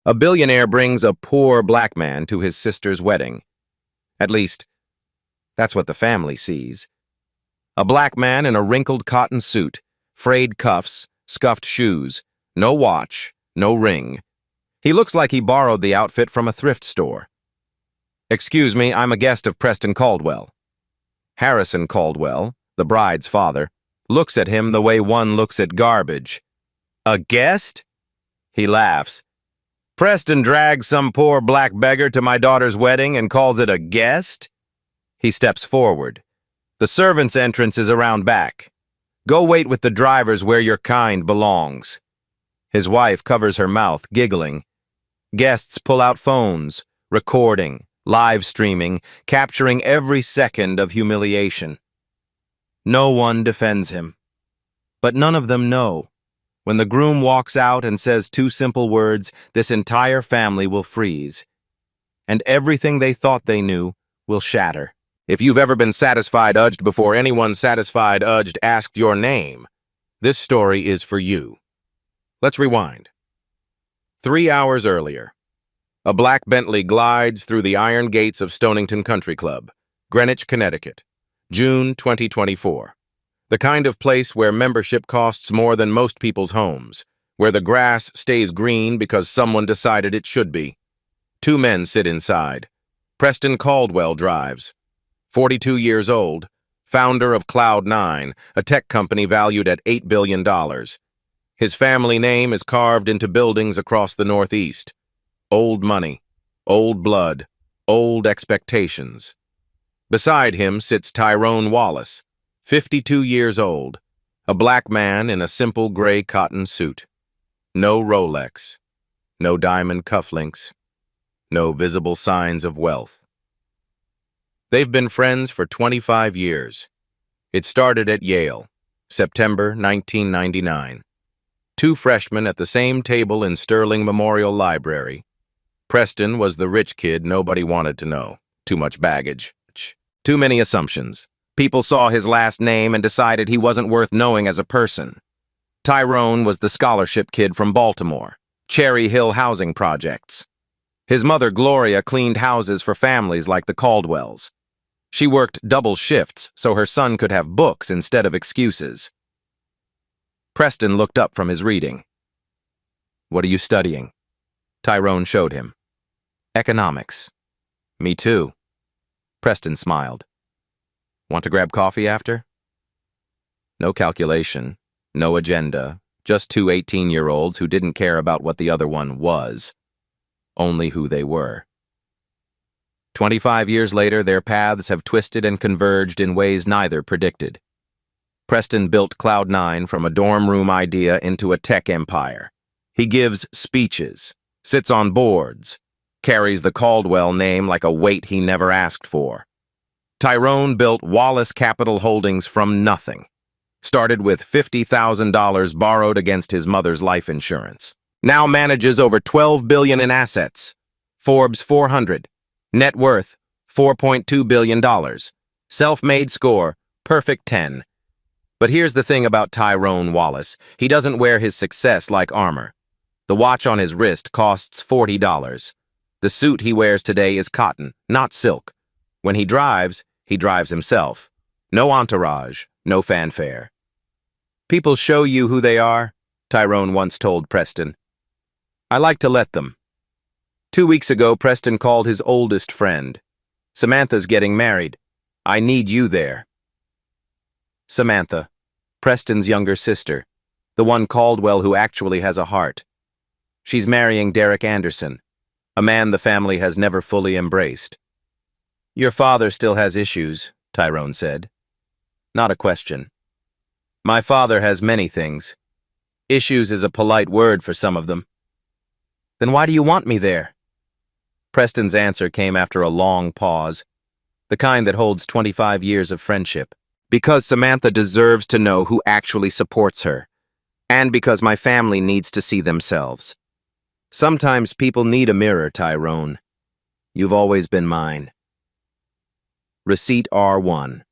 A billionaire brings a poor black man to his sister's wedding. At least, that's what the family sees. A black man in a wrinkled cotton suit, frayed cuffs, scuffed shoes, no watch, no ring. He looks like he borrowed the outfit from a thrift store. "Excuse me, I'm a guest of Preston Caldwell." Harrison Caldwell, the bride's father, looks at him the way one looks at garbage. "A guest?" He laughs. "Preston drags some poor black beggar to my daughter's wedding and calls it a guest?" He steps forward. "The servants' entrance is around back. Go wait with the drivers where your kind belongs." His wife covers her mouth, giggling. Guests pull out phones, recording, live streaming, capturing every second of humiliation. No one defends him. But none of them know. When the groom walks out and says two simple words, this entire family will freeze. And everything they thought they knew will shatter. If you've ever been satisfied udged before anyone satisfied udged asked your name, this story is for you. Let's rewind. 3 hours earlier, a black Bentley glides through the iron gates of Stonington Country Club, Greenwich, Connecticut, June 2024. The kind of place where membership costs more than most people's homes, where the grass stays green because someone decided it should be. 2 men sit inside. Preston Caldwell drives. 42 years old, founder of Cloud9, a tech company valued at $8 billion. His family name is carved into buildings across the Northeast. Old money, old blood, old expectations. Beside him sits Tyrone Wallace, 52 years old, a black man in a simple gray cotton suit. No Rolex, no diamond cufflinks, no visible signs of wealth. They've been friends for 25 years. It started at Yale, September 1999. 2 freshmen at the same table in Sterling Memorial Library. Preston was the rich kid nobody wanted to know. Too much baggage. Too many assumptions. People saw his last name and decided he wasn't worth knowing as a person. Tyrone was the scholarship kid from Baltimore, Cherry Hill housing projects. His mother, Gloria, cleaned houses for families like the Caldwells. She worked double shifts so her son could have books instead of excuses. Preston looked up from his reading. "What are you studying?" Tyrone showed him. "Economics." "Me too." Preston smiled. "Want to grab coffee after?" No calculation, no agenda, just 2 18-year-olds who didn't care about what the other one was, only who they were. 25 years later, their paths have twisted and converged in ways neither predicted. Preston built Cloud9 from a dorm room idea into a tech empire. He gives speeches, sits on boards, carries the Caldwell name like a weight he never asked for. Tyrone built Wallace Capital Holdings from nothing. Started with $50,000 borrowed against his mother's life insurance. Now manages over $12 billion in assets. Forbes 400. Net worth, $4.2 billion. Self-made score, perfect 10. But here's the thing about Tyrone Wallace. He doesn't wear his success like armor. The watch on his wrist costs $40. The suit he wears today is cotton, not silk. When he drives himself. No entourage, no fanfare. "People show you who they are," Tyrone once told Preston. "I like to let them." 2 weeks ago, Preston called his oldest friend. "Samantha's getting married. I need you there." Samantha, Preston's younger sister, the one Caldwell who actually has a heart. She's marrying Derek Anderson, a man the family has never fully embraced. "Your father still has issues," Tyrone said. "Not a question. My father has many things. Issues is a polite word for some of them." "Then why do you want me there?" Preston's answer came after a long pause, the kind that holds 25 years of friendship. "Because Samantha deserves to know who actually supports her, and because my family needs to see themselves. Sometimes people need a mirror, Tyrone. You've always been mine." Receipt R1.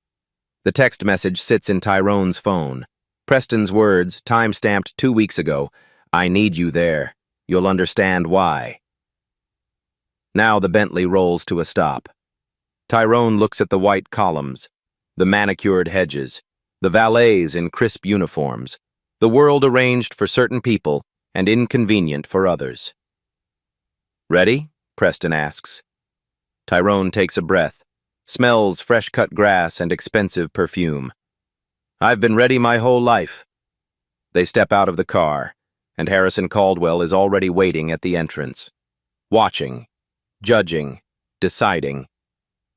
The text message sits in Tyrone's phone. Preston's words, time-stamped 2 weeks ago. "I need you there. You'll understand why." Now the Bentley rolls to a stop. Tyrone looks at the white columns, the manicured hedges, the valets in crisp uniforms, the world arranged for certain people and inconvenient for others. "Ready?" Preston asks. Tyrone takes a breath, smells fresh-cut grass and expensive perfume. "I've been ready my whole life." They step out of the car, and Harrison Caldwell is already waiting at the entrance. Watching, judging, deciding.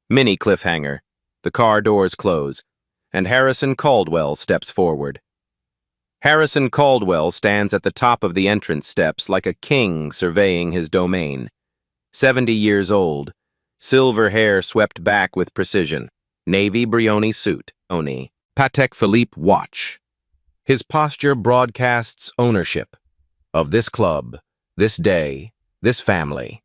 Mini cliffhanger. The car doors close, and Harrison Caldwell steps forward. Harrison Caldwell stands at the top of the entrance steps like a king surveying his domain. 70 years old, silver hair swept back with precision, navy Brioni suit, Patek Philippe watch. His posture broadcasts ownership of this club, this day, this family.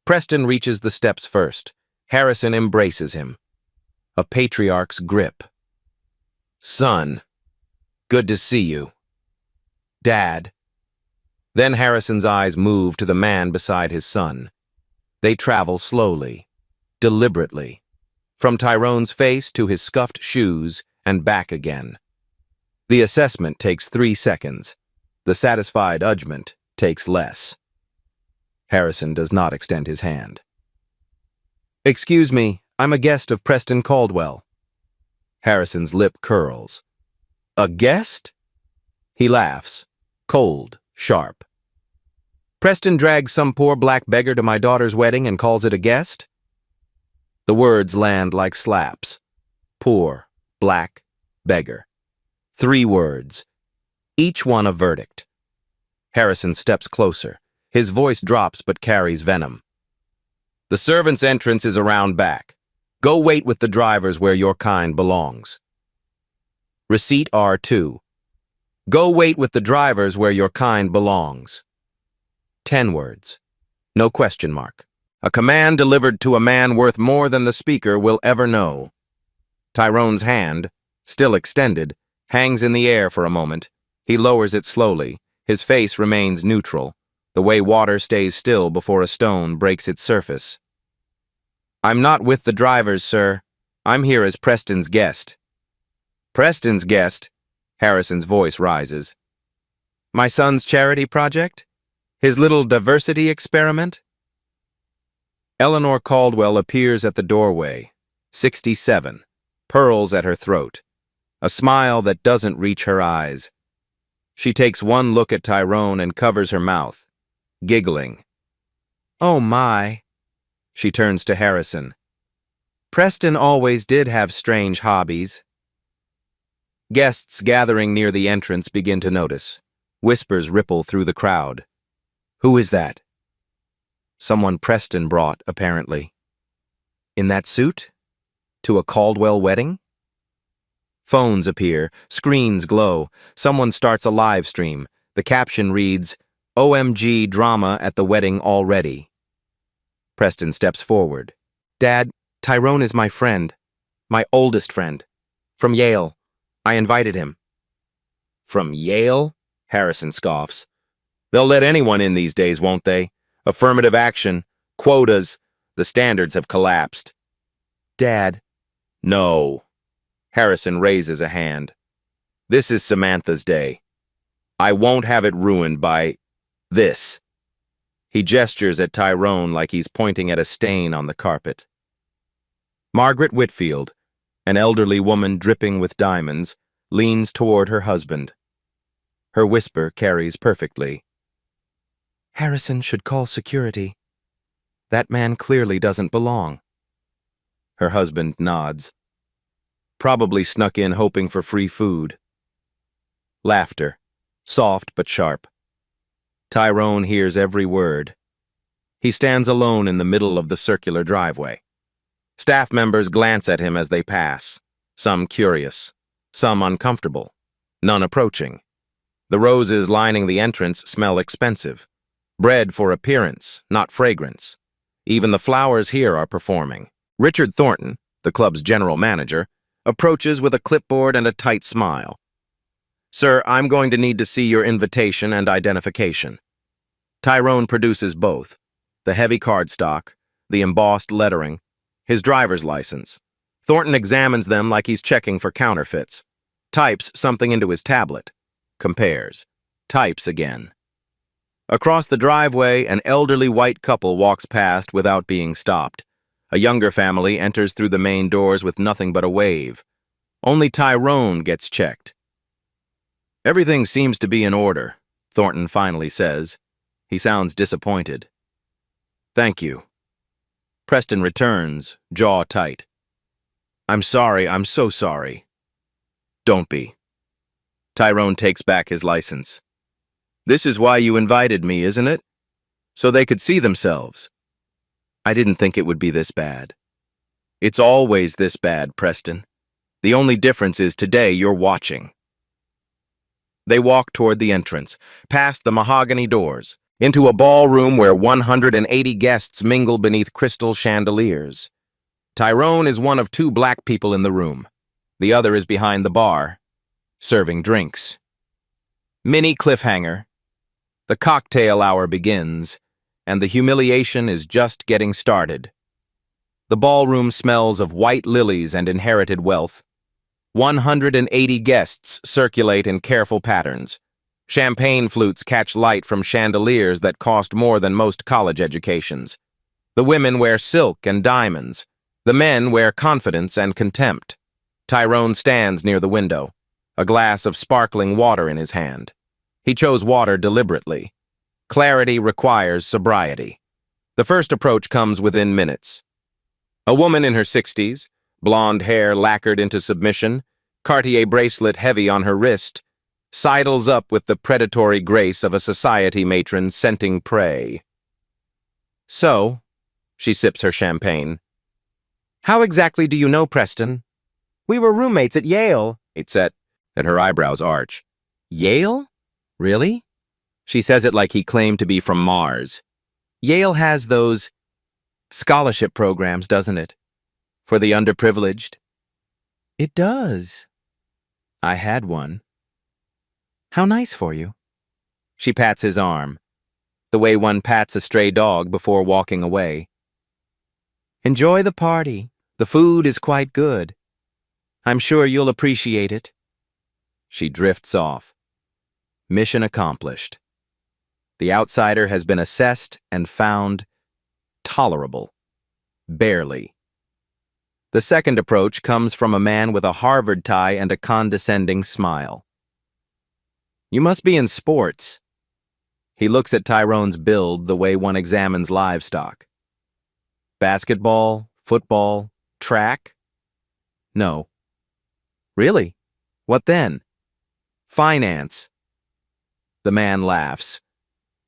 Preston reaches the steps first. Harrison embraces him. A patriarch's grip. "Son, good to see you." "Dad." Then Harrison's eyes move to the man beside his son. They travel slowly, deliberately, from Tyrone's face to his scuffed shoes and back again. The assessment takes 3 seconds. The satisfied judgment takes less. Harrison does not extend his hand. "Excuse me, I'm a guest of Preston Caldwell." Harrison's lip curls. "A guest?" He laughs, cold, sharp. "Preston drags some poor black beggar to my daughter's wedding and calls it a guest?" The words land like slaps. Poor, black, beggar. 3 words, each one a verdict. Harrison steps closer. His voice drops but carries venom. "The servant's entrance is around back. Go wait with the drivers where your kind belongs." Receipt R2. Go wait with the drivers where your kind belongs. 10 words. No question mark. A command delivered to a man worth more than the speaker will ever know. Tyrone's hand, still extended, hangs in the air for a moment. He lowers it slowly. His face remains neutral, the way water stays still before a stone breaks its surface. "I'm not with the drivers, sir. I'm here as Preston's guest." "Preston's guest?" Harrison's voice rises. "My son's charity project? His little diversity experiment?" Eleanor Caldwell appears at the doorway, 67, pearls at her throat, a smile that doesn't reach her eyes. She takes one look at Tyrone and covers her mouth, giggling. "Oh my." She turns to Harrison. "Preston always did have strange hobbies." Guests gathering near the entrance begin to notice. Whispers ripple through the crowd. "Who is that?" "Someone Preston brought, apparently." "In that suit? To a Caldwell wedding?" Phones appear, screens glow. Someone starts a live stream. The caption reads, "OMG drama at the wedding already." Preston steps forward. "Dad, Tyrone is my friend. My oldest friend. From Yale. I invited him." "From Yale?" Harrison scoffs. "They'll let anyone in these days, won't they? Affirmative action, quotas, the standards have collapsed." "Dad." "No." Harrison raises a hand. "This is Samantha's day. I won't have it ruined by this." He gestures at Tyrone like he's pointing at a stain on the carpet. Margaret Whitfield, an elderly woman dripping with diamonds, leans toward her husband. Her whisper carries perfectly. "Harrison should call security. That man clearly doesn't belong." Her husband nods. "Probably snuck in hoping for free food." Laughter, soft but sharp. Tyrone hears every word. He stands alone in the middle of the circular driveway. Staff members glance at him as they pass, some curious, some uncomfortable, none approaching. The roses lining the entrance smell expensive, bred for appearance, not fragrance. Even the flowers here are performing. Richard Thornton, the club's general manager, approaches with a clipboard and a tight smile. "Sir, I'm going to need to see your invitation and identification." Tyrone produces both. the heavy cardstock, the embossed lettering, his driver's license. Thornton examines them like he's checking for counterfeits. Types something into his tablet. Compares. Types again. Across the driveway, an elderly white couple walks past without being stopped. A younger family enters through the main doors with nothing but a wave. Only Tyrone gets checked. "Everything seems to be in order," Thornton finally says. He sounds disappointed. "Thank you." Preston returns, jaw tight. "I'm sorry, I'm so sorry." "Don't be." Tyrone takes back his license. "This is why you invited me, isn't it? So they could see themselves." "I didn't think it would be this bad." "It's always this bad, Preston. The only difference is today you're watching." They walk toward the entrance, past the mahogany doors, into a ballroom where 180 guests mingle beneath crystal chandeliers. Tyrone is one of two black people in the room. The other is behind the bar, serving drinks. Mini cliffhanger. The cocktail hour begins, and the humiliation is just getting started. The ballroom smells of white lilies and inherited wealth. 180 guests circulate in careful patterns. Champagne flutes catch light from chandeliers that cost more than most college educations. The women wear silk and diamonds. The men wear confidence and contempt. Tyrone stands near the window, a glass of sparkling water in his hand. He chose water deliberately. Clarity requires sobriety. The first approach comes within minutes. A woman in her 60s, blonde hair lacquered into submission, Cartier bracelet heavy on her wrist, sidles up with the predatory grace of a society matron scenting prey. "So," she sips her champagne. "How exactly do you know Preston?" "We were roommates at Yale," it said, and her eyebrows arch. "Yale? Really?" She says it like he claimed to be from Mars. "Yale has those scholarship programs, doesn't it? For the underprivileged?" "It does." "I had one." "How nice for you." She pats his arm, the way one pats a stray dog before walking away. "Enjoy the party. The food is quite good. I'm sure you'll appreciate it." She drifts off. Mission accomplished. The outsider has been assessed and found tolerable. Barely. The second approach comes from a man with a Harvard tie and a condescending smile. "You must be in sports." He looks at Tyrone's build the way one examines livestock. "Basketball, football, track?" "No." "Really? What then?" "Finance." The man laughs.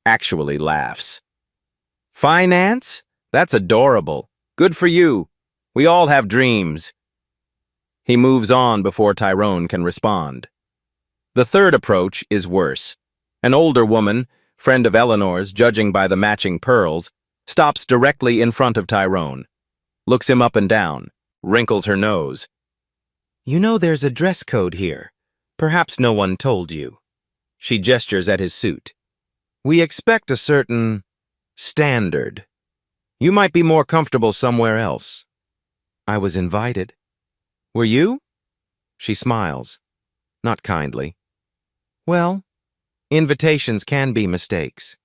Actually laughs. "Finance? That's adorable. Good for you. We all have dreams." He moves on before Tyrone can respond. The third approach is worse. An older woman, friend of Eleanor's, judging by the matching pearls, stops directly in front of Tyrone, looks him up and down, wrinkles her nose. "You know there's a dress code here. Perhaps no one told you." She gestures at his suit. "We expect a certain standard. You might be more comfortable somewhere else." "I was invited." "Were you?" She smiles, not kindly. "Well, invitations can be mistakes."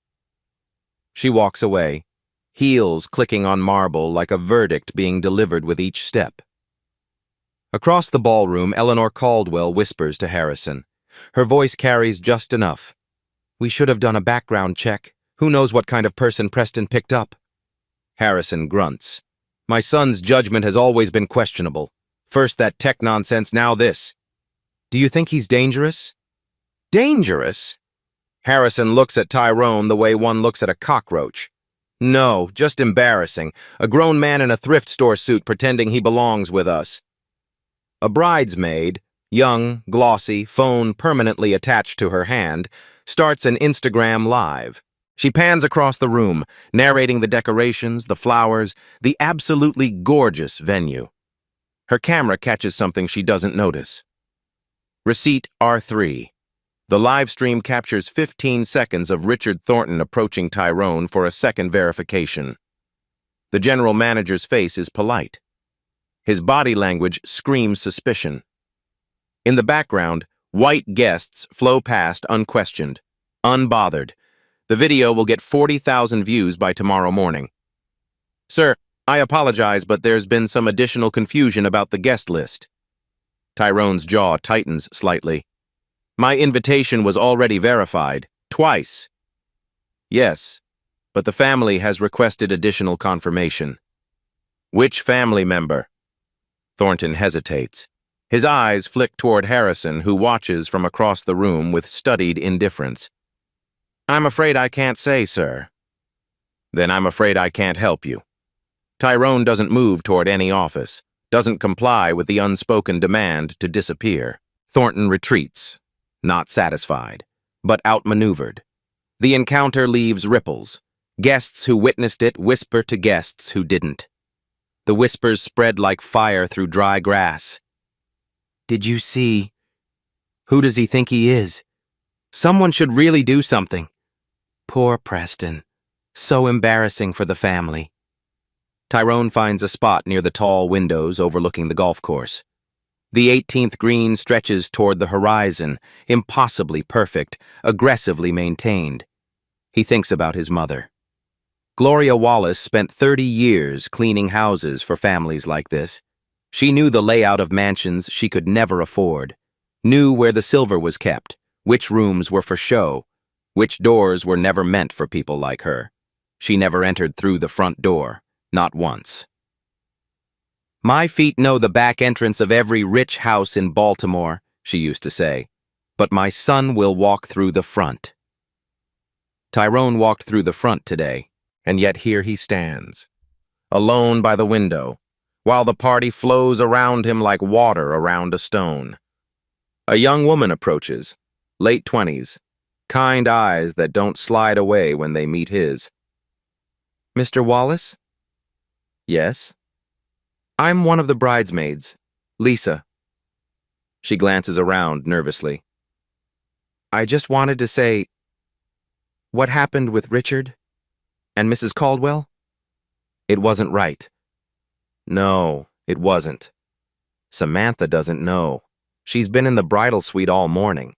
She walks away, heels clicking on marble like a verdict being delivered with each step. Across the ballroom, Eleanor Caldwell whispers to Harrison. Her voice carries just enough. "We should have done a background check. Who knows what kind of person Preston picked up?" Harrison grunts. "My son's judgment has always been questionable. First that tech nonsense, now this." "Do you think he's dangerous?" "Dangerous?" Harrison looks at Tyrone the way one looks at a cockroach. "No, just embarrassing. A grown man in a thrift store suit pretending he belongs with us." A bridesmaid, young, glossy, phone permanently attached to her hand, starts an Instagram live. She pans across the room, narrating the decorations, the flowers, the absolutely gorgeous venue. Her camera catches something she doesn't notice. Receipt R3. The live stream captures 15 seconds of Richard Thornton approaching Tyrone for a second verification. The general manager's face is polite. His body language screams suspicion. In the background, white guests flow past unquestioned, unbothered. The video will get 40,000 views by tomorrow morning. Sir, I apologize, but there's been some additional confusion about the guest list. Tyrone's jaw tightens slightly. My invitation was already verified, twice. Yes, but the family has requested additional confirmation. Which family member? Thornton hesitates. His eyes flick toward Harrison, who watches from across the room with studied indifference. I'm afraid I can't say, sir. Then I'm afraid I can't help you. Tyrone doesn't move toward any office, doesn't comply with the unspoken demand to disappear. Thornton retreats, not satisfied, but outmaneuvered. The encounter leaves ripples. Guests who witnessed it whisper to guests who didn't. The whispers spread like fire through dry grass. Did you see? Who does he think he is? Someone should really do something. Poor Preston. So embarrassing for the family. Tyrone finds a spot near the tall windows overlooking the golf course. The 18th green stretches toward the horizon, impossibly perfect, aggressively maintained. He thinks about his mother. Gloria Wallace spent 30 years cleaning houses for families like this. She knew the layout of mansions she could never afford, knew where the silver was kept, which rooms were for show, which doors were never meant for people like her. She never entered through the front door, not once. My feet know the back entrance of every rich house in Baltimore, she used to say, but my son will walk through the front. Tyrone walked through the front today, and yet here he stands, alone by the window, while the party flows around him like water around a stone. A young woman approaches, late 20s, kind eyes that don't slide away when they meet his. Mr. Wallace? Yes. I'm one of the bridesmaids, Lisa. She glances around nervously. I just wanted to say, what happened with Richard and Mrs. Caldwell? It wasn't right. No, it wasn't. Samantha doesn't know. She's been in the bridal suite all morning.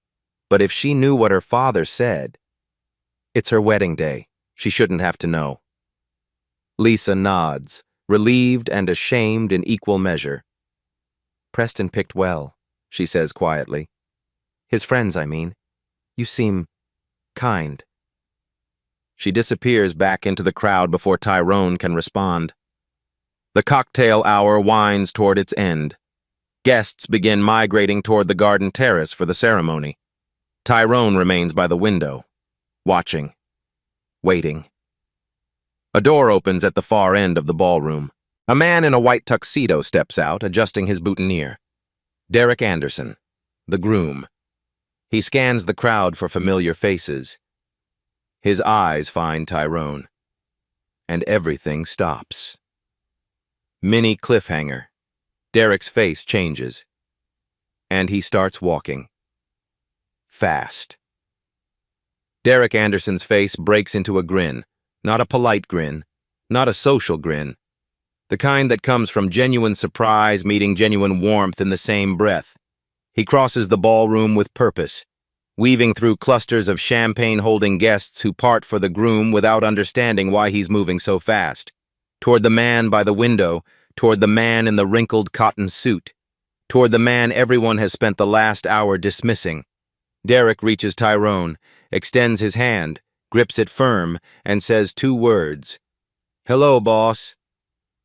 But if she knew what her father said, it's her wedding day. She shouldn't have to know. Lisa nods, relieved and ashamed in equal measure. Preston picked well, she says quietly. His friends, I mean. You seem kind. She disappears back into the crowd before Tyrone can respond. The cocktail hour winds toward its end. Guests begin migrating toward the garden terrace for the ceremony. Tyrone remains by the window, watching, waiting. A door opens at the far end of the ballroom. A man in a white tuxedo steps out, adjusting his boutonniere. Derek Anderson, the groom. He scans the crowd for familiar faces. His eyes find Tyrone, and everything stops. Mini cliffhanger. Derek's face changes, and he starts walking. Fast. Derek Anderson's face breaks into a grin, not a polite grin, not a social grin, the kind that comes from genuine surprise meeting genuine warmth in the same breath. He crosses the ballroom with purpose, weaving through clusters of champagne-holding guests who part for the groom without understanding why he's moving so fast. Toward the man by the window, toward the man in the wrinkled cotton suit, toward the man everyone has spent the last hour dismissing. Derek reaches Tyrone, extends his hand, grips it firm, and says 2 words. Hello, boss.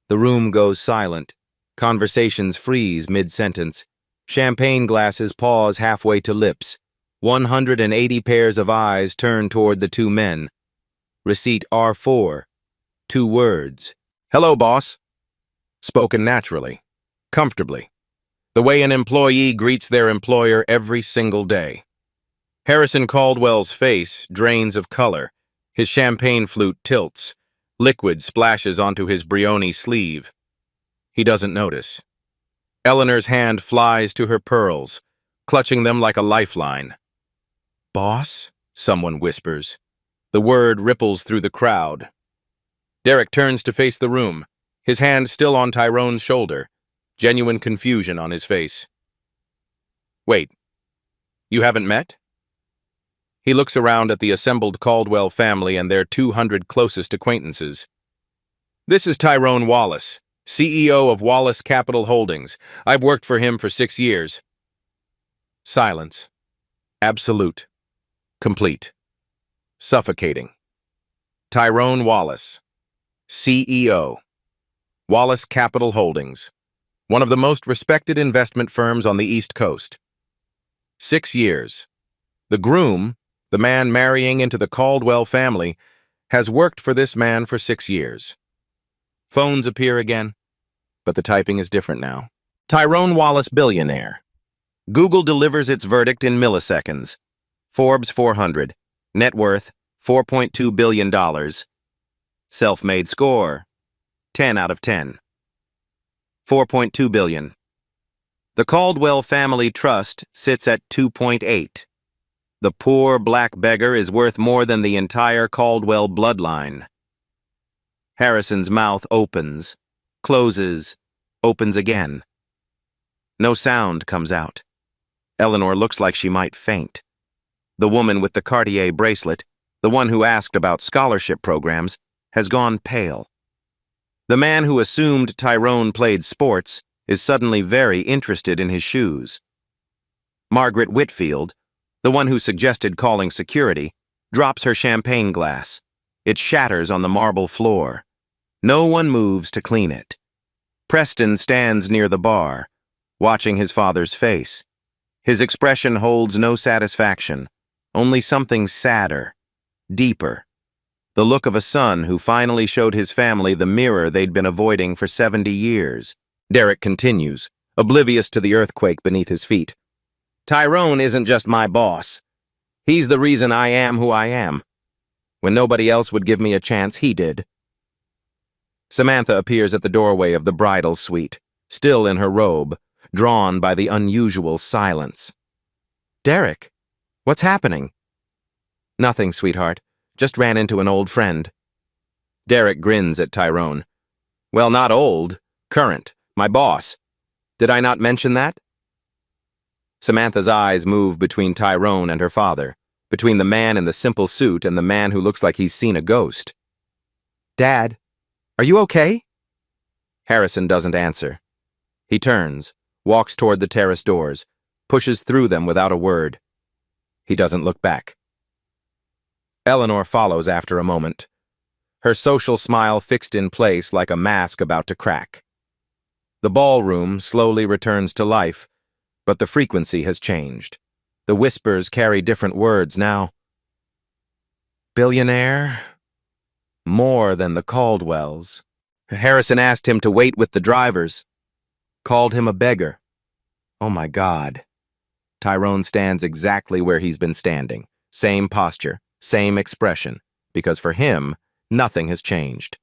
The room goes silent. Conversations freeze mid-sentence. Champagne glasses pause halfway to lips. 180 pairs of eyes turn toward the 2 men. Receipt R4. 2 words. Hello, boss. Spoken naturally, comfortably, the way an employee greets their employer every single day. Harrison Caldwell's face drains of color. His champagne flute tilts. Liquid splashes onto his brioni sleeve. He doesn't notice. Eleanor's hand flies to her pearls, clutching them like a lifeline. Boss? Someone whispers. The word ripples through the crowd. Derek turns to face the room, his hand still on Tyrone's shoulder, genuine confusion on his face. Wait, you haven't met? He looks around at the assembled Caldwell family and their 200 closest acquaintances. This is Tyrone Wallace, CEO of Wallace Capital Holdings. I've worked for him for 6 years. Silence. Absolute. Complete. Suffocating. Tyrone Wallace, CEO. Wallace Capital Holdings, one of the most respected investment firms on the East Coast. 6 years. The groom, the man marrying into the Caldwell family, has worked for this man for 6 years. Phones appear again, but the typing is different now. Tyrone Wallace, billionaire. Google delivers its verdict in milliseconds. Forbes 400. Net worth, $4.2 billion. Self-made score, 10 out of 10. 4.2 billion. The Caldwell Family Trust sits at 2.8. The poor black beggar is worth more than the entire Caldwell bloodline. Harrison's mouth opens, closes, opens again. No sound comes out. Eleanor looks like she might faint. The woman with the Cartier bracelet, the one who asked about scholarship programs, has gone pale. The man who assumed Tyrone played sports is suddenly very interested in his shoes. Margaret Whitfield, the one who suggested calling security, drops her champagne glass. It shatters on the marble floor. No one moves to clean it. Preston stands near the bar, watching his father's face. His expression holds no satisfaction, only something sadder, deeper. The look of a son who finally showed his family the mirror they'd been avoiding for 70 years. Derek continues, oblivious to the earthquake beneath his feet. Tyrone isn't just my boss. He's the reason I am who I am. When nobody else would give me a chance, he did. Samantha appears at the doorway of the bridal suite, still in her robe, drawn by the unusual silence. Derek, what's happening? Nothing, sweetheart. Just ran into an old friend. Derek grins at Tyrone. Well, not old, current, my boss. Did I not mention that? Samantha's eyes move between Tyrone and her father, between the man in the simple suit and the man who looks like he's seen a ghost. Dad, are you okay? Harrison doesn't answer. He turns, walks toward the terrace doors, pushes through them without a word. He doesn't look back. Eleanor follows after a moment, her social smile fixed in place like a mask about to crack. The ballroom slowly returns to life, but the frequency has changed. The whispers carry different words now. Billionaire? More than the Caldwells. Harrison asked him to wait with the drivers. Called him a beggar. Oh my God. Tyrone stands exactly where he's been standing. Same posture, same expression, because for him, nothing has changed.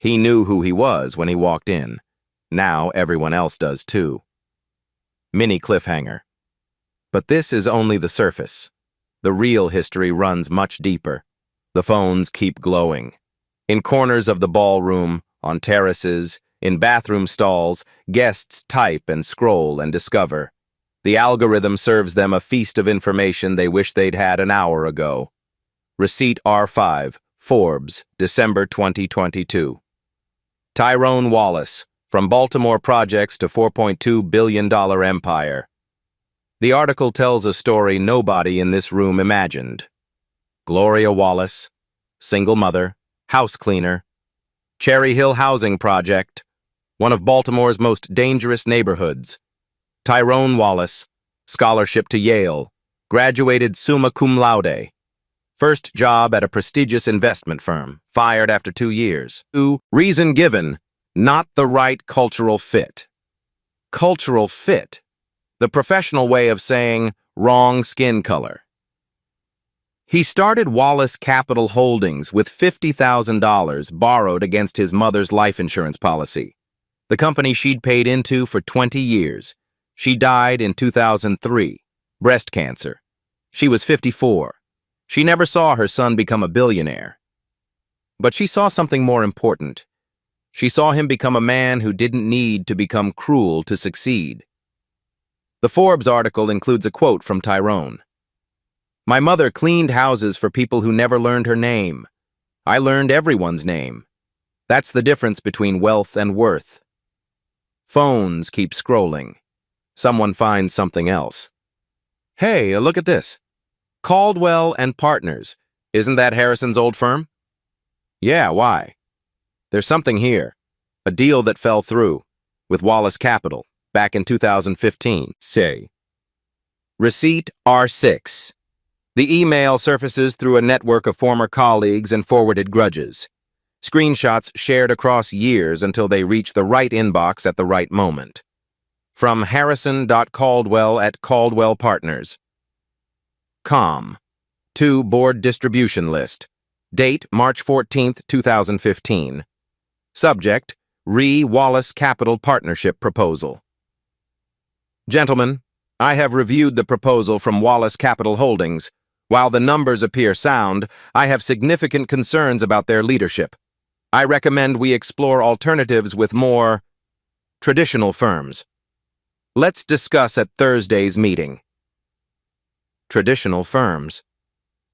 He knew who he was when he walked in. Now everyone else does too. Mini cliffhanger. But this is only the surface. The real history runs much deeper. The phones keep glowing. In corners of the ballroom, on terraces, in bathroom stalls, guests type and scroll and discover. The algorithm serves them a feast of information they wish they'd had an hour ago. Receipt R5, Forbes, December 2022. Tyrone Wallace, from Baltimore projects to $4.2 billion empire. The article tells a story nobody in this room imagined. Gloria Wallace, single mother, house cleaner, Cherry Hill Housing Project, one of Baltimore's most dangerous neighborhoods. Tyrone Wallace, scholarship to Yale, graduated summa cum laude. First job at a prestigious investment firm, fired after 2 years. Reason given, not the right cultural fit. Cultural fit, the professional way of saying wrong skin color. He started Wallace Capital Holdings with $50,000 borrowed against his mother's life insurance policy, the company she'd paid into for 20 years. She died in 2003, breast cancer. She was 54. She never saw her son become a billionaire. But she saw something more important. She saw him become a man who didn't need to become cruel to succeed. The Forbes article includes a quote from Tyrone. "My mother cleaned houses for people who never learned her name. I learned everyone's name. That's the difference between wealth and worth." Phones keep scrolling. Someone finds something else. "Hey, look at this. Caldwell and Partners. Isn't that Harrison's old firm?" "Yeah, why?" "There's something here. A deal that fell through with Wallace Capital back in 2015. Say. Receipt R6. The email surfaces through a network of former colleagues and forwarded grudges. Screenshots shared across years until they reach the right inbox at the right moment. From Harrison.Caldwell@Caldwell Partners. Com. To board distribution list. Date March 14, 2015. Subject, Wallace Capital Partnership Proposal. Gentlemen, I have reviewed the proposal from Wallace Capital Holdings. While the numbers appear sound, I have significant concerns about their leadership. I recommend we explore alternatives with more traditional firms. Let's discuss at Thursday's meeting. Traditional firms.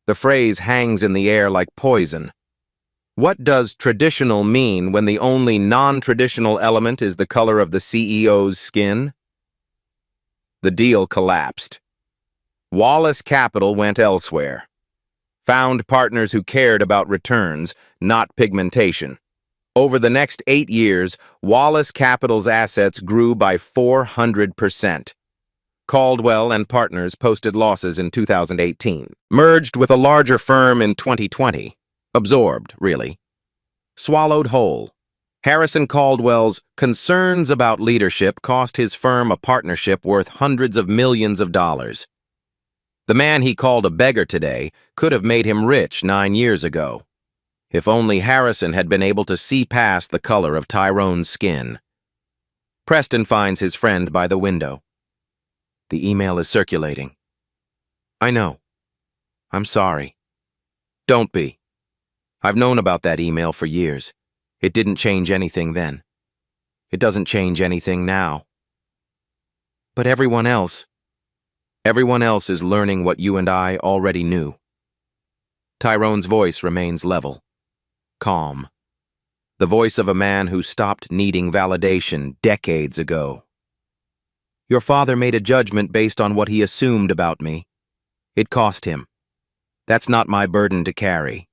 The phrase hangs in the air like poison. What does traditional mean when the only non-traditional element is the color of the CEO's skin? The deal collapsed. Wallace Capital went elsewhere. Found partners who cared about returns, not pigmentation. Over the next 8 years, Wallace Capital's assets grew by 400%. Caldwell and Partners posted losses in 2018. Merged with a larger firm in 2020. Absorbed, really. Swallowed whole. Harrison Caldwell's concerns about leadership cost his firm a partnership worth hundreds of millions of dollars. The man he called a beggar today could have made him rich 9 years ago. If only Harrison had been able to see past the color of Tyrone's skin. Preston finds his friend by the window. The email is circulating. "I know. I'm sorry." "Don't be. I've known about that email for years. It didn't change anything then. It doesn't change anything now." "But everyone else is learning what you and I already knew." Tyrone's voice remains level, calm. The voice of a man who stopped needing validation decades ago. "Your father made a judgment based on what he assumed about me. It cost him. That's not my burden to carry."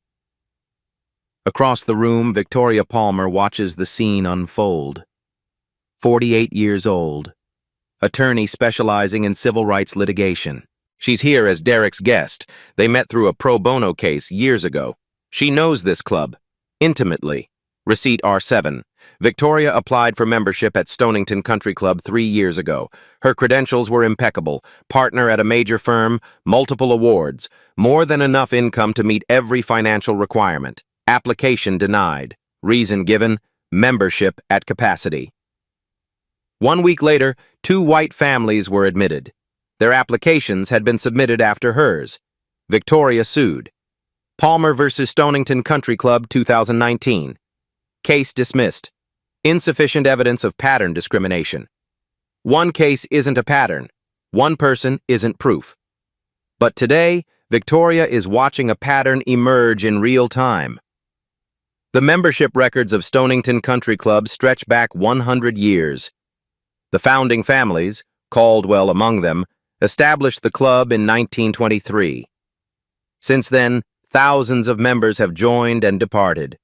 Across the room, Victoria Palmer watches the scene unfold. 48 years old. Attorney specializing in civil rights litigation. She's here as Derek's guest. They met through a pro bono case years ago. She knows this club intimately. Receipt R7. Victoria applied for membership at Stonington Country Club 3 years ago. Her credentials were impeccable. Partner at a major firm, multiple awards, more than enough income to meet every financial requirement. Application denied. Reason given, membership at capacity. 1 week later, 2 white families were admitted. Their applications had been submitted after hers. Victoria sued. Palmer versus Stonington Country Club, 2019. Case dismissed. Insufficient evidence of pattern discrimination. One case isn't a pattern. One person isn't proof. But today, Victoria is watching a pattern emerge in real time. The membership records of Stonington Country Club stretch back 100 years. The founding families, Caldwell among them, established the club in 1923. Since then, thousands of members have joined and departed.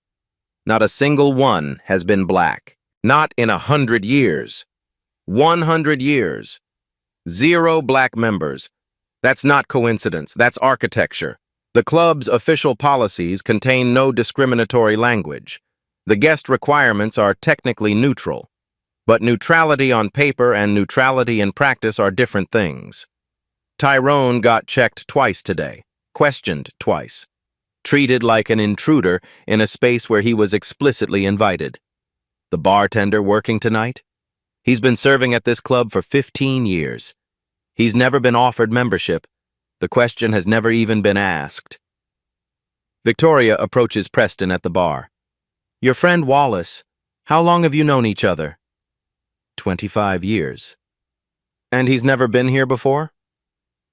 Not a single one has been black. Not in 100 years. 100 years. 0 black members. That's not coincidence, that's architecture. The club's official policies contain no discriminatory language. The guest requirements are technically neutral. But neutrality on paper and neutrality in practice are different things. Tyrone got checked twice today, questioned twice, treated like an intruder in a space where he was explicitly invited. The bartender working tonight? He's been serving at this club for 15 years. He's never been offered membership. The question has never even been asked. Victoria approaches Preston at the bar. "Your friend Wallace, how long have you known each other?" 25 years. "And he's never been here before?"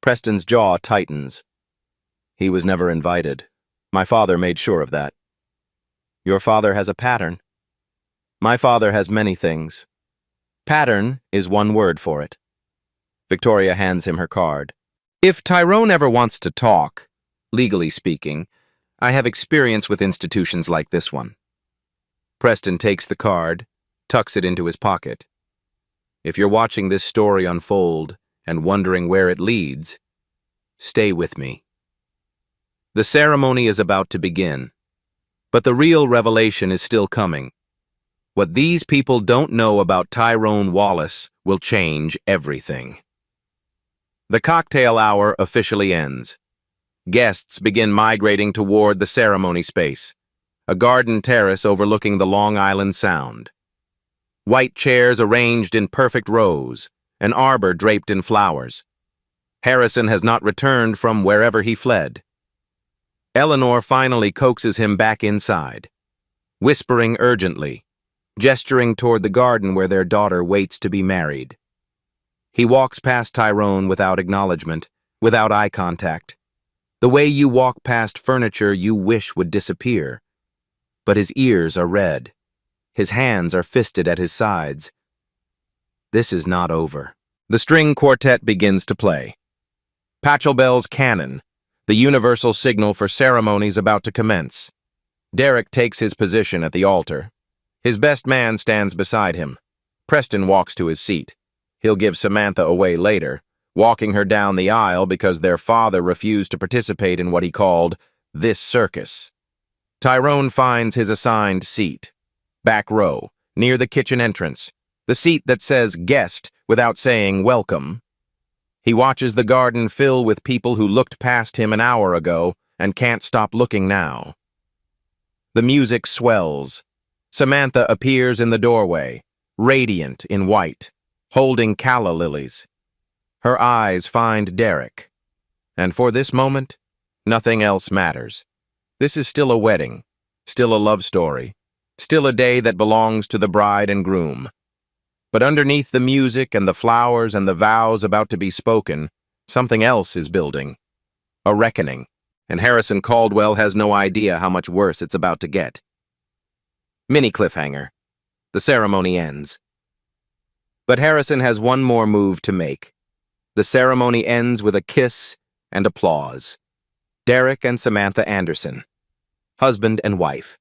Preston's jaw tightens. "He was never invited. My father made sure of that." "Your father has a pattern." "My father has many things. Pattern is one word for it." Victoria hands him her card. "If Tyrone ever wants to talk, legally speaking, I have experience with institutions like this one." Preston takes the card, tucks it into his pocket. "If you're watching this story unfold and wondering where it leads, stay with me." The ceremony is about to begin, but the real revelation is still coming. What these people don't know about Tyrone Wallace will change everything. The cocktail hour officially ends. Guests begin migrating toward the ceremony space, a garden terrace overlooking the Long Island Sound. White chairs arranged in perfect rows, an arbor draped in flowers. Harrison has not returned from wherever he fled. Eleanor finally coaxes him back inside, whispering urgently, gesturing toward the garden where their daughter waits to be married. He walks past Tyrone without acknowledgement, without eye contact. The way you walk past furniture you wish would disappear. But his ears are red. His hands are fisted at his sides. This is not over. The string quartet begins to play. Pachelbel's cannon, the universal signal for ceremonies about to commence. Derek takes his position at the altar. His best man stands beside him. Preston walks to his seat. He'll give Samantha away later, walking her down the aisle because their father refused to participate in what he called this circus. Tyrone finds his assigned seat. Back row, near the kitchen entrance, the seat that says guest without saying welcome. He watches the garden fill with people who looked past him an hour ago and can't stop looking now. The music swells. Samantha appears in the doorway, radiant in white, holding calla lilies. Her eyes find Derek. And for this moment, nothing else matters. This is still a wedding, still a love story, still a day that belongs to the bride and groom. But underneath the music and the flowers and the vows about to be spoken, something else is building. A reckoning. And Harrison Caldwell has no idea how much worse it's about to get. Mini cliffhanger. The ceremony ends. But Harrison has one more move to make. The ceremony ends with a kiss and applause. Derek and Samantha Anderson, husband and wife.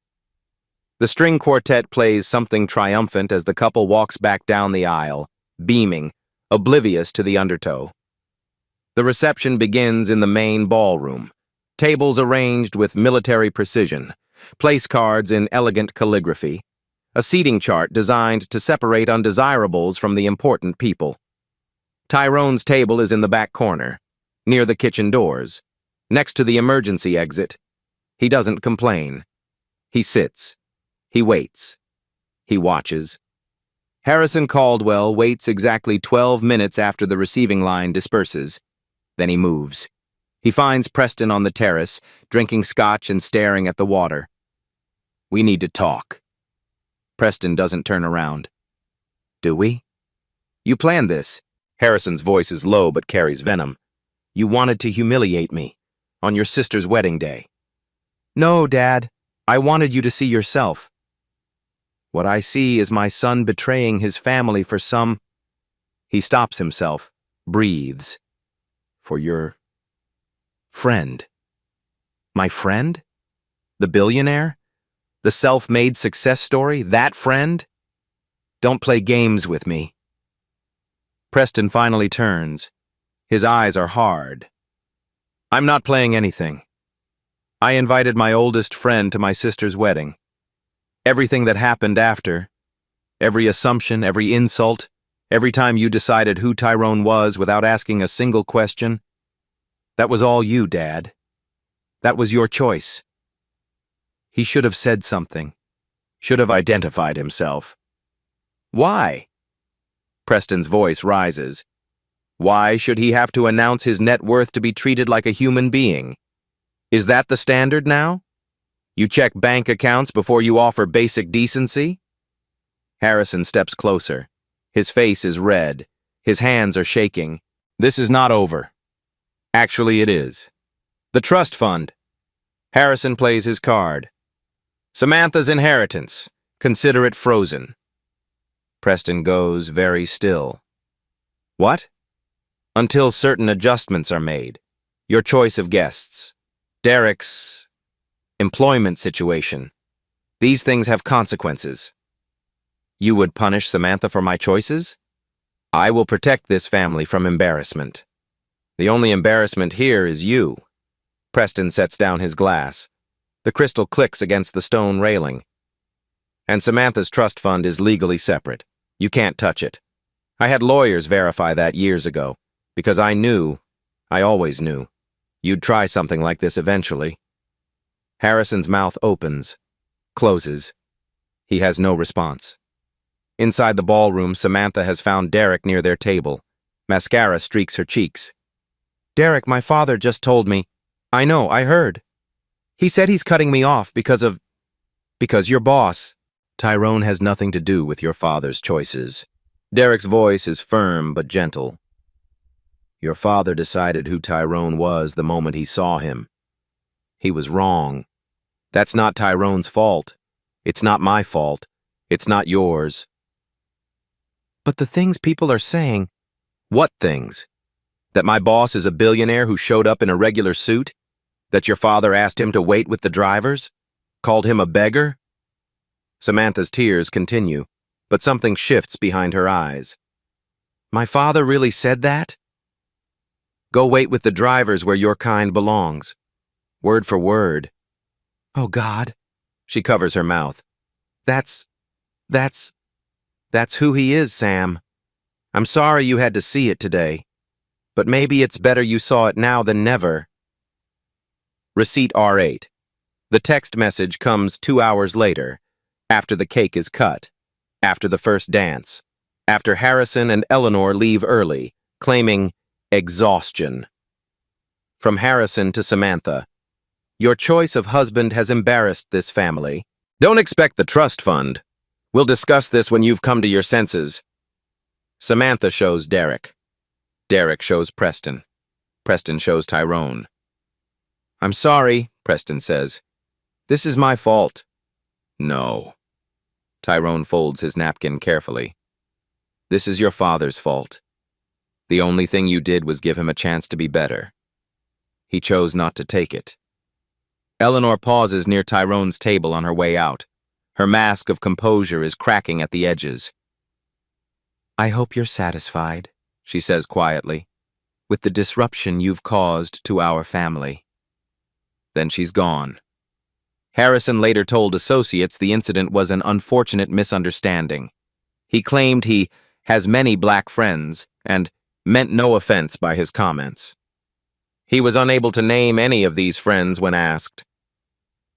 The string quartet plays something triumphant as the couple walks back down the aisle, beaming, oblivious to the undertow. The reception begins in the main ballroom, tables arranged with military precision, place cards in elegant calligraphy, a seating chart designed to separate undesirables from the important people. Tyrone's table is in the back corner, near the kitchen doors, next to the emergency exit. He doesn't complain. He sits. He waits. He watches. Harrison Caldwell waits exactly 12 minutes after the receiving line disperses. Then he moves. He finds Preston on the terrace, drinking scotch and staring at the water. "We need to talk." Preston doesn't turn around. "Do we?" "You planned this." Harrison's voice is low but carries venom. "You wanted to humiliate me on your sister's wedding day." "No, Dad. I wanted you to see yourself." "What I see is my son betraying his family for some—" He stops himself, breathes. "For your friend." "My friend? The billionaire? The self-made success story? That friend? Don't play games with me." Preston finally turns. His eyes are hard. "I'm not playing anything. I invited my oldest friend to my sister's wedding. Everything that happened after, every assumption, every insult, every time you decided who Tyrone was without asking a single question, that was all you, Dad. That was your choice." He should have said something. Should have identified himself. "Why?" Preston's voice rises. Why should he have to announce his net worth to be treated like a human being? Is that the standard now? You check bank accounts before you offer basic decency? Harrison steps closer. His face is red. His hands are shaking. This is not over. Actually, it is. The trust fund. Harrison plays his card. Samantha's inheritance. Consider it frozen. Preston goes very still. What? Until certain adjustments are made. Your choice of guests. Derek's employment situation. These things have consequences. You would punish Samantha for my choices? I will protect this family from embarrassment. The only embarrassment here is you. Preston sets down his glass. The crystal clicks against the stone railing. And Samantha's trust fund is legally separate. You can't touch it. I had lawyers verify that years ago, because I always knew, you'd try something like this eventually. Harrison's mouth opens, closes. He has no response. Inside the ballroom, Samantha has found Derek near their table. Mascara streaks her cheeks. Derek, my father just told me. I know, I heard. He said he's cutting me off because your boss. Tyrone has nothing to do with your father's choices. Derek's voice is firm but gentle. Your father decided who Tyrone was the moment he saw him. He was wrong. That's not Tyrone's fault. It's not my fault. It's not yours. But the things people are saying... What things? That my boss is a billionaire who showed up in a regular suit? That your father asked him to wait with the drivers? Called him a beggar? Samantha's tears continue, but something shifts behind her eyes. My father really said that? Go wait with the drivers where your kind belongs. Word for word. Oh, God. She covers her mouth. That's who he is, Sam. I'm sorry you had to see it today. But maybe it's better you saw it now than never. Receipt R8. The text message comes 2 hours later, after the cake is cut, after the first dance, after Harrison and Eleanor leave early, claiming exhaustion. From Harrison to Samantha. Your choice of husband has embarrassed this family. Don't expect the trust fund. We'll discuss this when you've come to your senses. Samantha shows Derek. Derek shows Preston. Preston shows Tyrone. I'm sorry, Preston says. This is my fault. No. Tyrone folds his napkin carefully. This is your father's fault. The only thing you did was give him a chance to be better. He chose not to take it. Eleanor pauses near Tyrone's table on her way out. Her mask of composure is cracking at the edges. I hope you're satisfied, she says quietly, with the disruption you've caused to our family. Then she's gone. Harrison later told associates the incident was an unfortunate misunderstanding. He claimed he has many black friends and meant no offense by his comments. He was unable to name any of these friends when asked.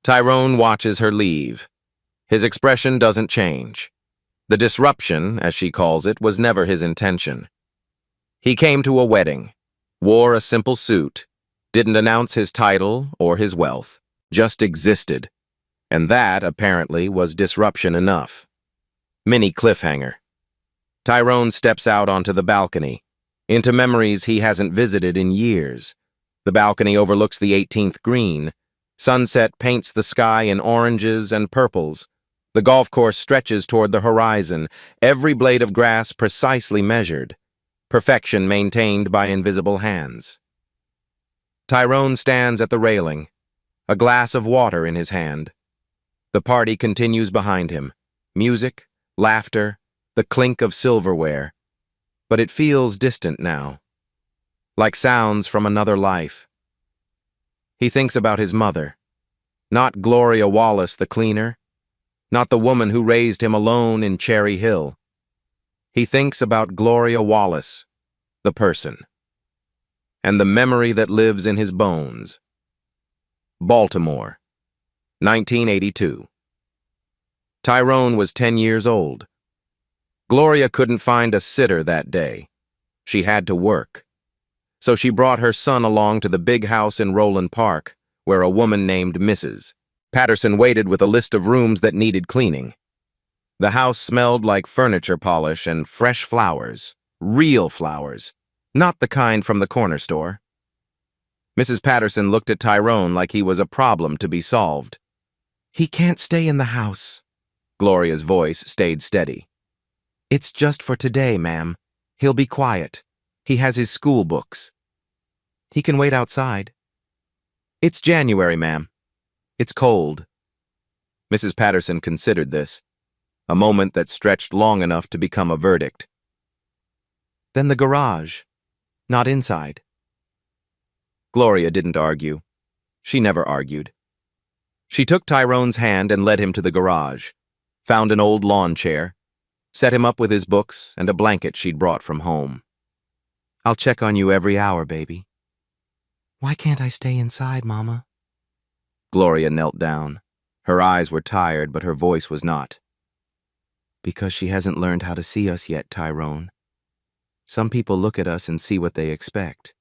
Tyrone watches her leave. His expression doesn't change. The disruption, as she calls it, was never his intention. He came to a wedding, wore a simple suit, didn't announce his title or his wealth, just existed. And that, apparently, was disruption enough. Mini cliffhanger. Tyrone steps out onto the balcony, into memories he hasn't visited in years. The balcony overlooks the 18th green. Sunset paints the sky in oranges and purples. The golf course stretches toward the horizon, every blade of grass precisely measured, perfection maintained by invisible hands. Tyrone stands at the railing, a glass of water in his hand. The party continues behind him. Music, laughter, the clink of silverware. But it feels distant now, like sounds from another life. He thinks about his mother, not Gloria Wallace the cleaner, not the woman who raised him alone in Cherry Hill. He thinks about Gloria Wallace, the person, and the memory that lives in his bones. Baltimore, 1982. Tyrone was 10 years old. Gloria couldn't find a sitter that day. She had to work. So she brought her son along to the big house in Roland Park, where a woman named Mrs. Patterson waited with a list of rooms that needed cleaning. The house smelled like furniture polish and fresh flowers, real flowers, not the kind from the corner store. Mrs. Patterson looked at Tyrone like he was a problem to be solved. "He can't stay in the house." Gloria's voice stayed steady. "It's just for today, ma'am. He'll be quiet. He has his school books. He can wait outside." "It's January, ma'am. It's cold." Mrs. Patterson considered this, a moment that stretched long enough to become a verdict. "Then the garage, not inside." Gloria didn't argue. She never argued. She took Tyrone's hand and led him to the garage, found an old lawn chair, set him up with his books and a blanket she'd brought from home. "I'll check on you every hour, baby." "Why can't I stay inside, Mama?" Gloria knelt down. Her eyes were tired, but her voice was not. "Because she hasn't learned how to see us yet, Tyrone. Some people look at us and see what they expect,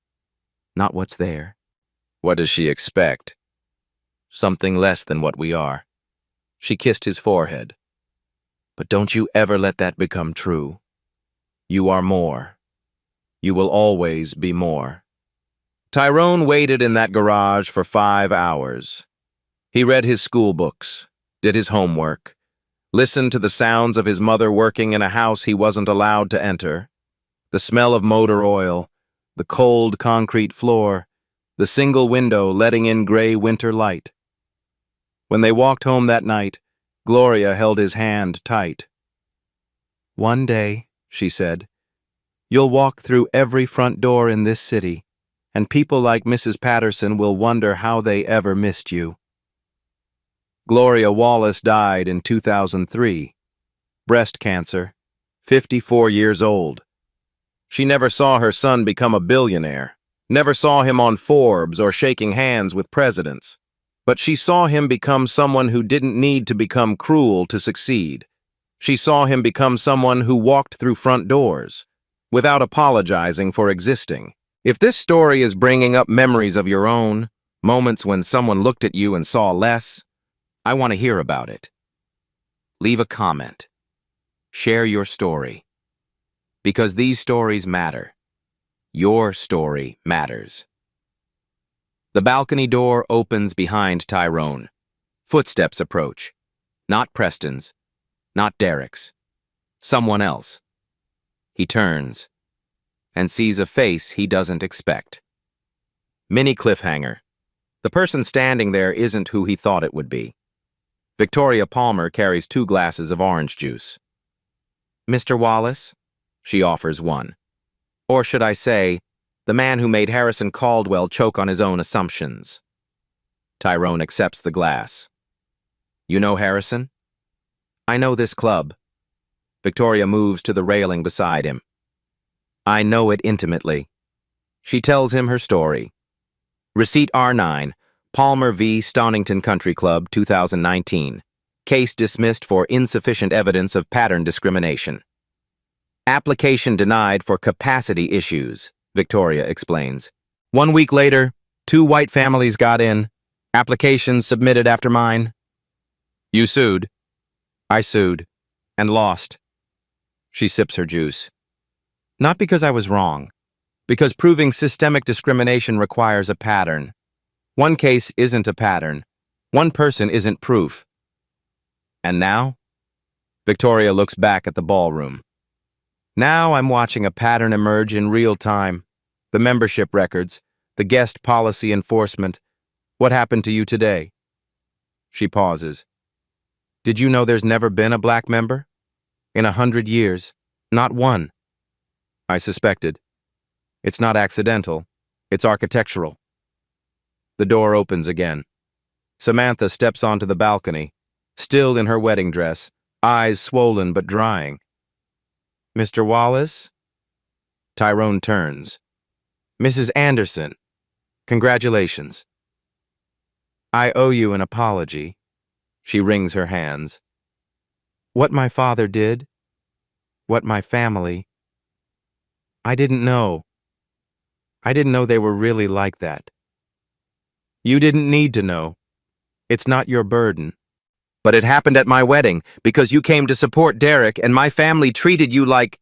not what's there." "What does she expect?" "Something less than what we are." She kissed his forehead. "But don't you ever let that become true. You are more. You will always be more." Tyrone waited in that garage for 5 hours. He read his school books, did his homework, listened to the sounds of his mother working in a house he wasn't allowed to enter, the smell of motor oil, the cold concrete floor, the single window letting in gray winter light. When they walked home that night, Gloria held his hand tight. "One day," she said, "you'll walk through every front door in this city, and people like Mrs. Patterson will wonder how they ever missed you." Gloria Wallace died in 2003. Breast cancer, 54 years old. She never saw her son become a billionaire, never saw him on Forbes or shaking hands with presidents. But she saw him become someone who didn't need to become cruel to succeed. She saw him become someone who walked through front doors, without apologizing for existing. If this story is bringing up memories of your own, moments when someone looked at you and saw less, I want to hear about it. Leave a comment. Share your story. Because these stories matter. Your story matters. The balcony door opens behind Tyrone. Footsteps approach. Not Preston's. Not Derek's. Someone else. He turns and sees a face he doesn't expect. Mini cliffhanger. The person standing there isn't who he thought it would be. Victoria Palmer carries 2 glasses of orange juice. "Mr. Wallace?" She offers one. Or should I say, the man who made Harrison Caldwell choke on his own assumptions. Tyrone accepts the glass. "You know Harrison?" "I know this club." Victoria moves to the railing beside him. "I know it intimately." She tells him her story. Receipt R9, Palmer v. Stonington Country Club, 2019. Case dismissed for insufficient evidence of pattern discrimination. Application denied for capacity issues, Victoria explains. 1 week later, 2 white families got in. Applications submitted after mine. "You sued?" "I sued. And lost." She sips her juice. "Not because I was wrong. Because proving systemic discrimination requires a pattern. One case isn't a pattern. One person isn't proof." "And now?" Victoria looks back at the ballroom. "Now I'm watching a pattern emerge in real time. The membership records, the guest policy enforcement. What happened to you today?" She pauses. "Did you know there's never been a black member? In 100 years. Not one." "I suspected. It's not accidental. It's architectural." The door opens again. Samantha steps onto the balcony, still in her wedding dress, eyes swollen but drying. "Mr. Wallace?" Tyrone turns. "Mrs. Anderson, congratulations." "I owe you an apology." She wrings her hands. "What my father did, what my family..." I didn't know. I didn't know they were really like that. You didn't need to know. It's not your burden. But it happened at my wedding because you came to support Derek and my family treated you like...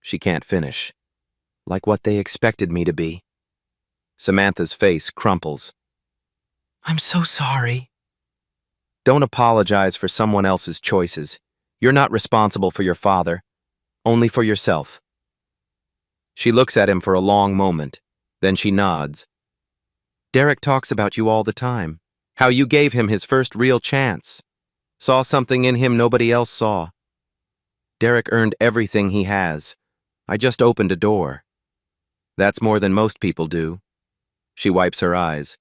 She can't finish. Like what they expected me to be. Samantha's face crumples. I'm so sorry. Don't apologize for someone else's choices. You're not responsible for your father, only for yourself. She looks at him for a long moment, then she nods. Derek talks about you all the time, how you gave him his first real chance. Saw something in him nobody else saw. Derek earned everything he has. I just opened a door. That's more than most people do. She wipes her eyes.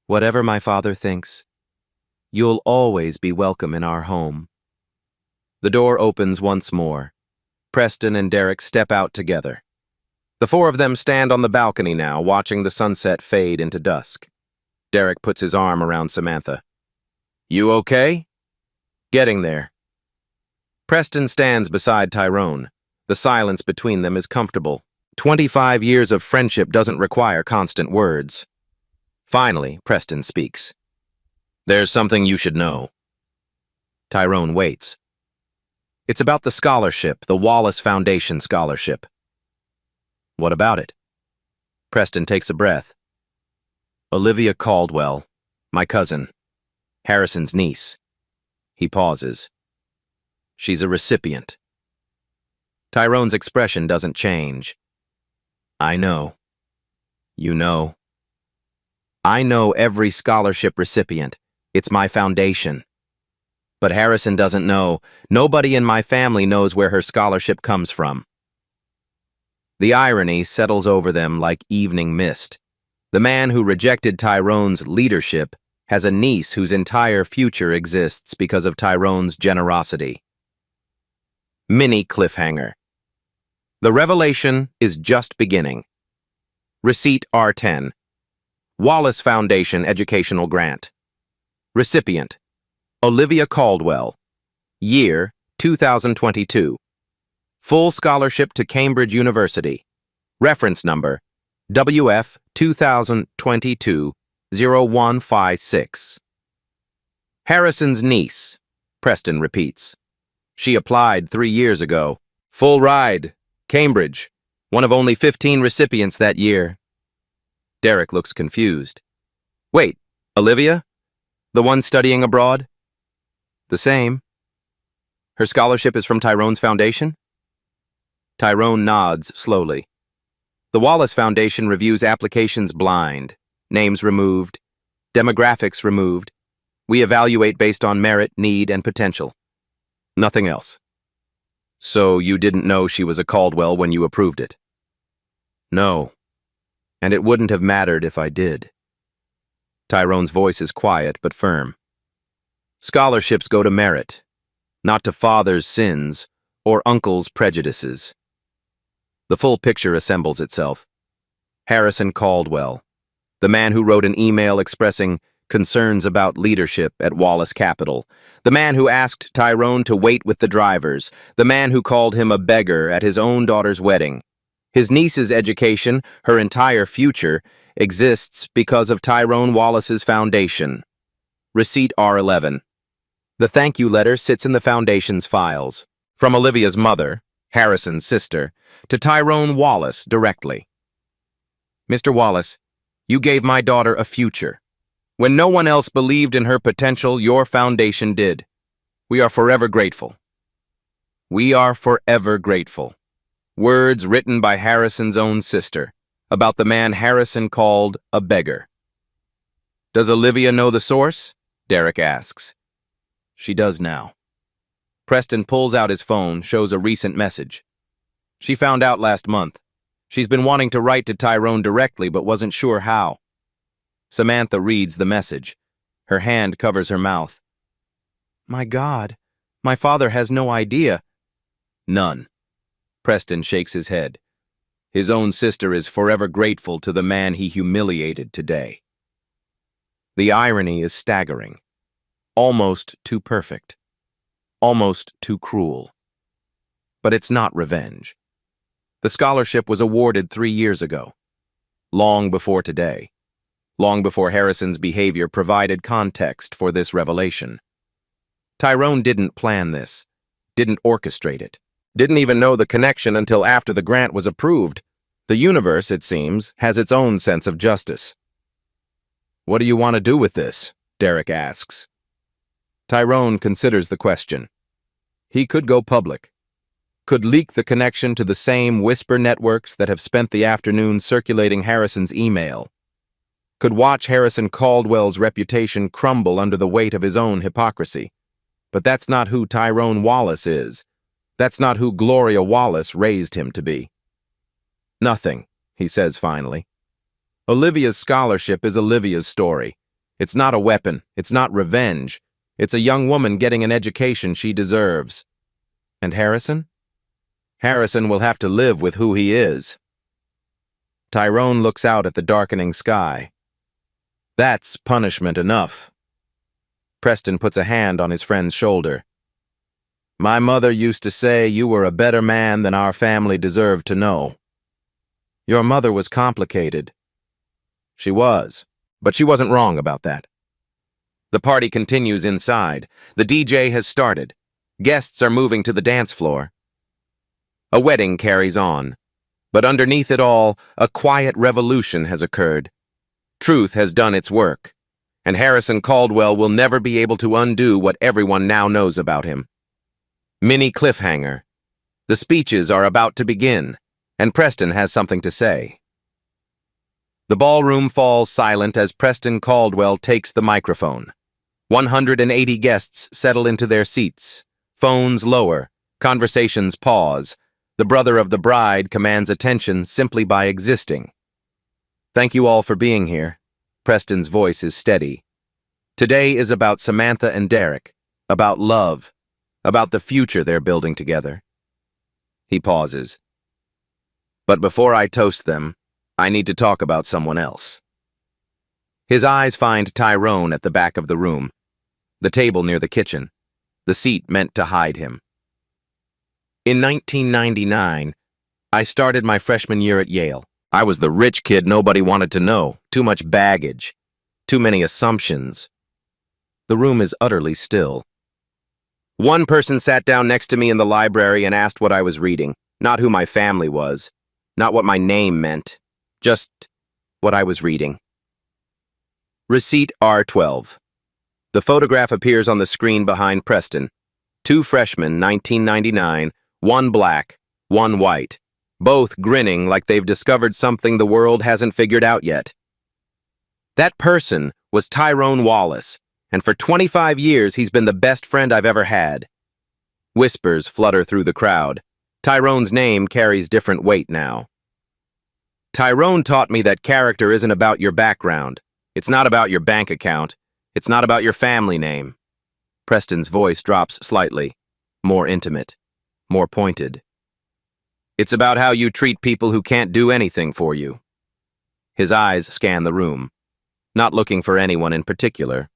Whatever my father thinks, you'll always be welcome in our home. The door opens once more. Preston and Derek step out together. The four of them stand on the balcony now, watching the sunset fade into dusk. Derek puts his arm around Samantha. You okay? Getting there. Preston stands beside Tyrone. The silence between them is comfortable. 25 years of friendship doesn't require constant words. Finally, Preston speaks. There's something you should know. Tyrone waits. It's about the scholarship, the Wallace Foundation scholarship. What about it? Preston takes a breath. Olivia Caldwell, my cousin, Harrison's niece. He pauses. She's a recipient. Tyrone's expression doesn't change. I know. You know. I know every scholarship recipient. It's my foundation. But Harrison doesn't know. Nobody in my family knows where her scholarship comes from. The irony settles over them like evening mist. The man who rejected Tyrone's leadership has a niece whose entire future exists because of Tyrone's generosity. Mini cliffhanger. The revelation is just beginning. Receipt R10. Wallace Foundation Educational Grant. Recipient. Olivia Caldwell. Year 2022. Full scholarship to Cambridge University. Reference number WF 2022-0156. Harrison's niece, Preston repeats. She applied 3 years ago. Full ride. Cambridge. One of only 15 recipients that year. Derek looks confused. Wait, Olivia? The one studying abroad? The same. Her scholarship is from Tyrone's foundation? Tyrone nods slowly. The Wallace Foundation reviews applications blind, names removed, demographics removed. We evaluate based on merit, need, and potential. Nothing else. So you didn't know she was a Caldwell when you approved it? No. And it wouldn't have mattered if I did. Tyrone's voice is quiet but firm. Scholarships go to merit, not to father's sins or uncle's prejudices. The full picture assembles itself. Harrison Caldwell, the man who wrote an email expressing concerns about leadership at Wallace Capital, the man who asked Tyrone to wait with the drivers, the man who called him a beggar at his own daughter's wedding. His niece's education, her entire future, exists because of Tyrone Wallace's foundation. Receipt R11. The thank you letter sits in the foundation's files. From Olivia's mother, Harrison's sister, to Tyrone Wallace directly. Mr. Wallace, you gave my daughter a future. When no one else believed in her potential, your foundation did. We are forever grateful. We are forever grateful. Words written by Harrison's own sister, about the man Harrison called a beggar. Does Olivia know the source? Derek asks. She does now. Preston pulls out his phone, shows a recent message. She found out last month. She's been wanting to write to Tyrone directly, but wasn't sure how. Samantha reads the message. Her hand covers her mouth. My God, my father has no idea. None. Preston shakes his head. His own sister is forever grateful to the man he humiliated today. The irony is staggering. Almost too perfect. Almost too cruel. But it's not revenge. The scholarship was awarded 3 years ago, long before today, long before Harrison's behavior provided context for this revelation. Tyrone didn't plan this, didn't orchestrate it, didn't even know the connection until after the grant was approved. The universe, it seems, has its own sense of justice. "What do you want to do with this?" Derek asks. Tyrone considers the question. He could go public, could leak the connection to the same whisper networks that have spent the afternoon circulating Harrison's email, could watch Harrison Caldwell's reputation crumble under the weight of his own hypocrisy. But that's not who Tyrone Wallace is. That's not who Gloria Wallace raised him to be. "Nothing," he says finally. Olivia's scholarship is Olivia's story. It's not a weapon. It's not revenge. It's a young woman getting an education she deserves. And Harrison? Harrison will have to live with who he is. Tyrone looks out at the darkening sky. That's punishment enough. Preston puts a hand on his friend's shoulder. "My mother used to say you were a better man than our family deserved to know." Your mother was complicated. She was, but she wasn't wrong about that. The party continues inside. The DJ has started. Guests are moving to the dance floor. A wedding carries on, but underneath it all, a quiet revolution has occurred. Truth has done its work, and Harrison Caldwell will never be able to undo what everyone now knows about him. Mini cliffhanger. The speeches are about to begin, and Preston has something to say. The ballroom falls silent as Preston Caldwell takes the microphone. 180 guests settle into their seats. Phones lower. Conversations pause. The brother of the bride commands attention simply by existing. "Thank you all for being here." Preston's voice is steady. "Today is about Samantha and Derek, about love, about the future they're building together." He pauses. "But before I toast them, I need to talk about someone else." His eyes find Tyrone at the back of the room, the table near the kitchen, the seat meant to hide him. "In 1999, I started my freshman year at Yale. I was the rich kid nobody wanted to know, too much baggage, too many assumptions." The room is utterly still. "One person sat down next to me in the library and asked what I was reading, not who my family was, not what my name meant, just what I was reading." Receipt R12. The photograph appears on the screen behind Preston. 2 freshmen, 1999, 1 black, 1 white, both grinning like they've discovered something the world hasn't figured out yet. That person was Tyrone Wallace, and for 25 years he's been the best friend I've ever had. Whispers flutter through the crowd. Tyrone's name carries different weight now. "Tyrone taught me that character isn't about your background. It's not about your bank account. It's not about your family name." Preston's voice drops slightly, more intimate, more pointed. "It's about how you treat people who can't do anything for you." His eyes scan the room, not looking for anyone in particular,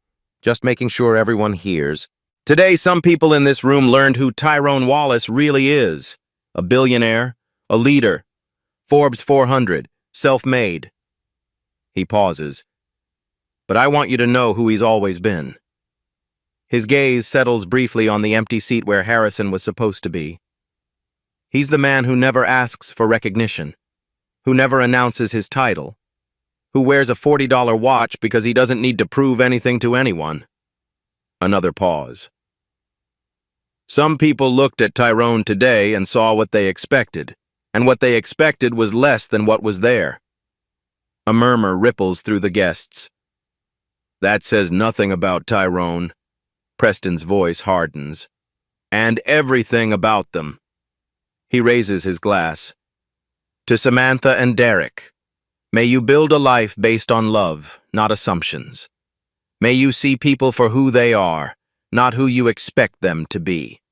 just making sure everyone hears. Today, some people in this room learned who Tyrone Wallace really is. A billionaire, a leader, Forbes 400, self-made. He pauses. "But I want you to know who he's always been." His gaze settles briefly on the empty seat where Harrison was supposed to be. He's the man who never asks for recognition, who never announces his title, who wears a $40 watch because he doesn't need to prove anything to anyone. Another pause. Some people looked at Tyrone today and saw what they expected, and what they expected was less than what was there. A murmur ripples through the guests. "That says nothing about Tyrone." Preston's voice hardens. "And everything about them." He raises his glass. "To Samantha and Derek, may you build a life based on love, not assumptions. May you see people for who they are, not who you expect them to be."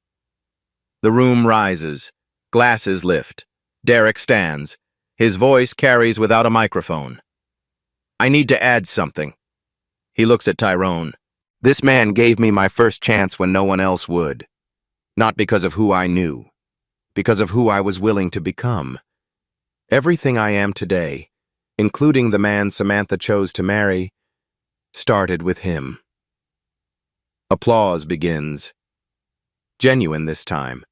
The room rises. Glasses lift. Derek stands. His voice carries without a microphone. "I need to add something." He looks at Tyrone. "This man gave me my first chance when no one else would. Not because of who I knew, because of who I was willing to become. Everything I am today, including the man Samantha chose to marry, started with him. Applause begins. Genuine this time.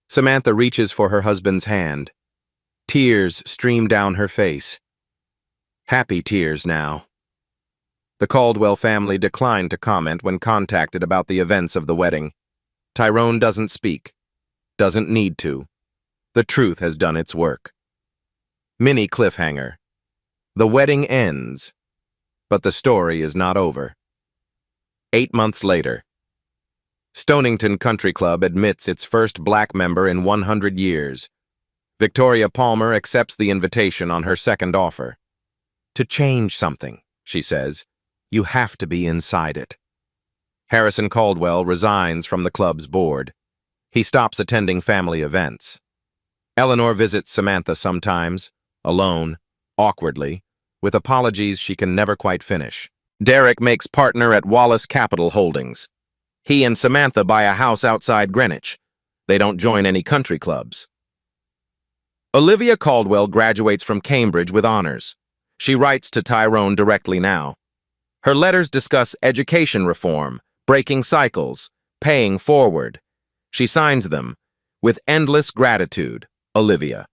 Samantha reaches for her husband's hand. Tears stream down her face. Happy tears now. The Caldwell family declined to comment when contacted about the events of the wedding. Tyrone doesn't speak. Doesn't need to. The truth has done its work. Mini cliffhanger. The wedding ends, but the story is not over. 8 months later. Stonington Country Club admits its first black member in 100 years. Victoria Palmer accepts the invitation on her second offer. To change something, she says, you have to be inside it. Harrison Caldwell resigns from the club's board. He stops attending family events. Eleanor visits Samantha sometimes, alone, awkwardly, with apologies she can never quite finish. Derek makes partner at Wallace Capital Holdings. He and Samantha buy a house outside Greenwich. They don't join any country clubs. Olivia Caldwell graduates from Cambridge with honors. She writes to Tyrone directly now. Her letters discuss education reform, breaking cycles, paying forward. She signs them, with endless gratitude, Olivia.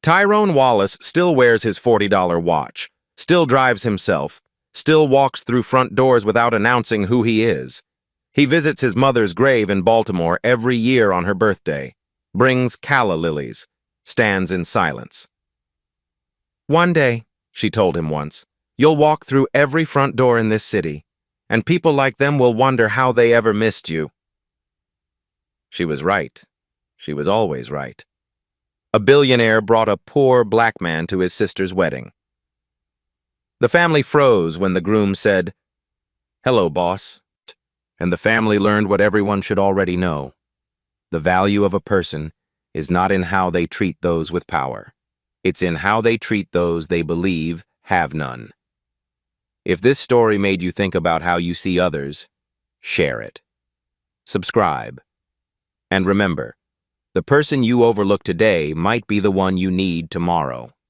Tyrone Wallace still wears his $40 watch, still drives himself, still walks through front doors without announcing who he is. He visits his mother's grave in Baltimore every year on her birthday, brings calla lilies, stands in silence. One day, she told him once, you'll walk through every front door in this city, and people like them will wonder how they ever missed you. She was right. She was always right. A billionaire brought a poor black man to his sister's wedding. The family froze when the groom said, "Hello, boss." And the family learned what everyone should already know. The value of a person is not in how they treat those with power. It's in how they treat those they believe have none. If this story made you think about how you see others, share it. Subscribe. And remember, the person you overlook today might be the one you need tomorrow.